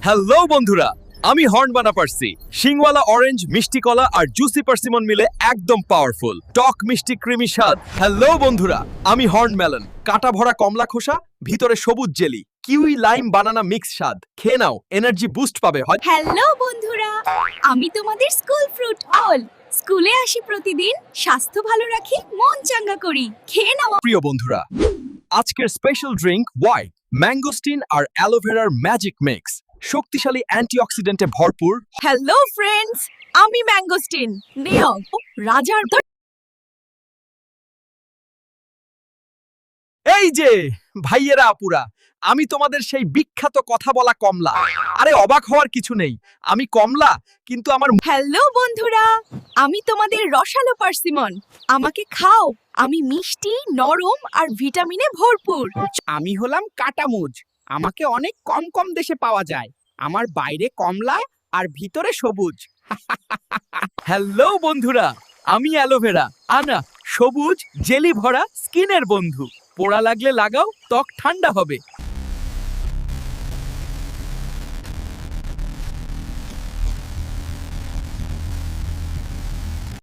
Hello বন্ধুরা, আমি horn বানা পারছি। শিংওয়ালা অরেঞ্জ, মিষ্টি কলা আর জুসি পার্সিমন মিলে একদম পাওয়ারফুল টক মিষ্টি ক্রিমি স্বাদ। হ্যালো বন্ধুরা, আমি হর্ন মেলন, কাটা ভরা কমলা খোসা, ভিতরে সবুজ জেলি, কিউই লাইম বানানা মিক্স স্বাদ। খেয়ে নাও, এনার্জি বুস্ট পাবে। হ্যালো বন্ধুরা, আমি তোমাদের স্কুল ফ্রুট অল। স্কুলে আসি প্রতিদিন, স্বাস্থ্য ভালো রাখি, মন চাঙ্গা করি। খেয়ে নাও। প্রিয় বন্ধুরা, আজকের স্পেশাল ড্রিঙ্ক হোয়াইট ম্যাঙ্গোস্টিন আর অ্যালোভেরার ম্যাজিক মিক্স, শক্তিশালী অ্যান্টিঅক্সিডেন্টে ভরপুর। হ্যালো ফ্রেন্ডস, আমি ম্যাঙ্গোস্টিন। নেও রাজার এই যে ভাইয়েরা আপুরা, আমি তোমাদের সেই বিখ্যাত কথা বলা কমলা। আরে অবাক হওয়ার কিছু নেই, আমি কমলা, কিন্তু আমার হ্যালো বন্ধুরা, আমি তোমাদের রসালো পার্সিমন। আমাকে খাও, আমি মিষ্টি, নরম আর ভিটামিনে ভরপুর। আমি হলাম কাটামুজ। আমাকে অনেক কম কম দেশে পাওয়া যায়। আমার বাইরে কমলা আর ভিতরে সবুজ। হ্যালো বন্ধুরা, আমি অ্যালোভেরা আনা, সবুজ জেলি ভরা স্কিনের বন্ধু। পোড়া লাগলে লাগাও, ত্বক ঠান্ডা হবে।